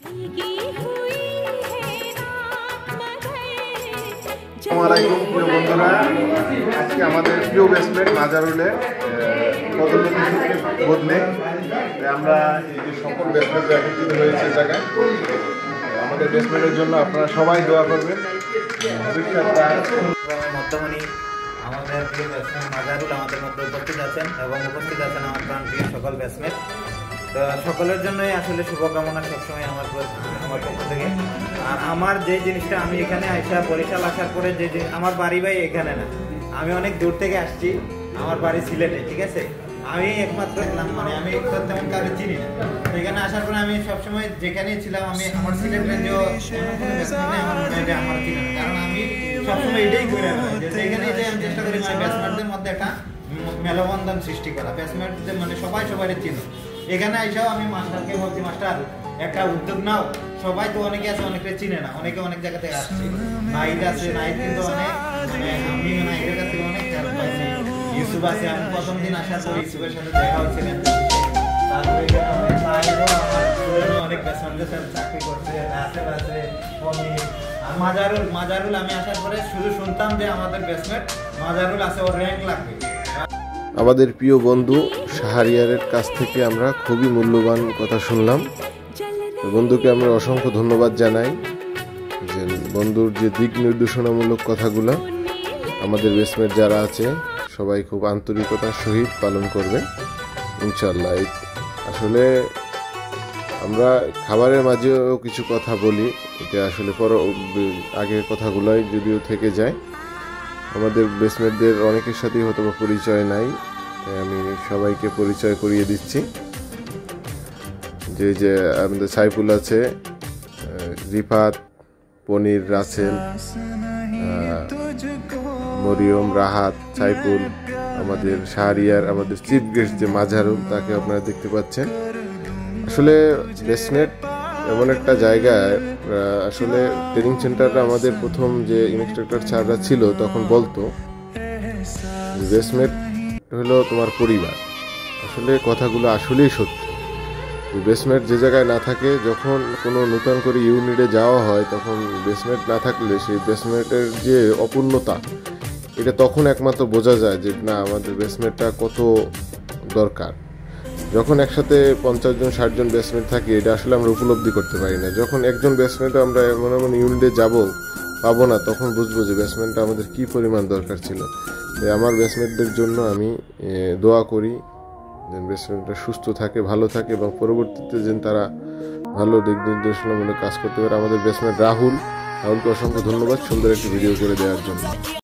আসসালামু আলাইকুম প্রিয় বন্ধুরা, আজকে আমাদের প্রিয় বেসমেন্ট মাজারুলের পদোন্নতি সূত্রে বদলে আমরা এই যে সকল বেসমেন্ট একত্রিত হয়েছে এই জায়গায়। আমাদের বেসমেন্টের জন্য আপনারা সবাই দোয়া করবেন। মধ্যমণি আমাদের প্রিয় বেসমেন্ট মাজারুল আমাদের মধ্যে উপস্থিত আছেন এবং উপস্থিত আছেন আমার প্রাণপ্রিয় সকল বেসমেন্ট। তো সকলের জন্যই আসলে শুভকামনা সবসময় আমার পক্ষ থেকে। আর আমার যে জিনিসটা আমি এখানে আইসা বরিশাল আসার পরে যে আমার বাড়ি ভাই এখানে না, আমি অনেক দূর থেকে আসছি, আমার বাড়ি সিলেটে, ঠিক আছে। আমি একমাত্র মানে আমি তেমন কাউকে চিনি না। এখানে আসার পরে আমি সবসময় যেখানেই ছিলাম আমি আমার সিলেটের যে আমার চিনি না, কারণ আমি সবসময় এটাই করে যেখানে যে আমি চেষ্টা করি মানে ব্যাটসম্যানদের মধ্যে একটা মেলবন্ধন সৃষ্টি করা, ব্যাটসম্যানদের মানে সবাই চিনি। এখানে আইসাও আমি মাস্টারকে বলছি, মাস্টার একটা উদ্যোগ নাও, সবাই তো অনেকে আছে অনেকে চিনে না, অনেকে অনেক জায়গা থেকে আসছে। নাইট আছে, নাইট কিন্তু অনেক মানে আমি নাইটের কাছে অনেক হেল্প পাইছি। ইউসুফ আছে, আমি প্রথম দিন আসার পর ইউসুফের সাথে দেখা হচ্ছে, তারপরে অনেক ব্যাটসম্যানদের সাথে চাকরি করছে, আশেপাশে আর মাজারুল আমি আসার পরে শুধু শুনতাম যে আমাদের ব্যাটসম্যান মাজারুল আছে, ওর র্যাঙ্ক লাগবে। আমাদের প্রিয় বন্ধু শাহরিয়ারের কাছ থেকে আমরা খুবই মূল্যবান কথা শুনলাম। বন্ধুকে আমরা অসংখ্য ধন্যবাদ জানাই যে বন্ধুর যে দিক নির্দেশনামূলক কথাগুলো আমাদের বেসমেন্ট যারা আছে সবাই খুব আন্তরিকতার সহিত পালন করবে ইনশাল্লাহ। আসলে আমরা খাবারের মাঝেও কিছু কথা বলি, এটা আসলে আগের কথাগুলোই যদিও থেকে যায়। আমাদের বেসমেন্টদের অনেকের সাথেই হয়তো পরিচয় নাই, আমি সবাইকে পরিচয় করিয়ে দিচ্ছি। যে আমাদের সাইফুল আছে, রিফাত, পনির, রাসেল, মরিয়ম, রাহাত, সাইফুল, আমাদের শাহরিয়ার, আমাদের চিফ গেস্ট যে মাজারুল, তাকে আপনারা দেখতে পাচ্ছেন। আসলে বেসমেন্ট এমন একটা জায়গায়, আসলে ট্রেনিং সেন্টারটা আমাদের প্রথম যে ইনস্ট্রাক্টর স্যাররা ছিল তখন বলতো বেসমেন্ট হলো তোমার পরিবার। আসলে কথাগুলো আসলেই সত্য। বেসমেন্ট যে জায়গায় না থাকে, যখন কোনো নতুন করে ইউনিটে যাওয়া হয় তখন বেসমেন্ট না থাকলে সেই বেসমেন্টের যে অপূর্ণতা এটা তখন একমাত্র বোঝা যায় যে না আমাদের বেসমেন্টটা কত দরকার। যখন একসাথে 50 জন 60 জন বেসমেন্ট থাকে এটা আসলে আমরা উপলব্ধি করতে পারি না। যখন একজন বেসমেন্টে আমরা এমন ইউনিটে পাবো না, তখন বুঝবো যে বেসমেন্টটা আমাদের কি পরিমাণ দরকার ছিল। আমার বেসমেন্টদের জন্য আমি দোয়া করি যেন বেসমেন্টটা সুস্থ থাকে, ভালো থাকে এবং পরবর্তীতে যেন তারা ভালো দিক নির্দেশনামূলক কাজ করতে পারে। আমাদের বেসমেন্ট রাহুলকে অসংখ্য ধন্যবাদ সুন্দর একটি ভিডিও করে দেওয়ার জন্য।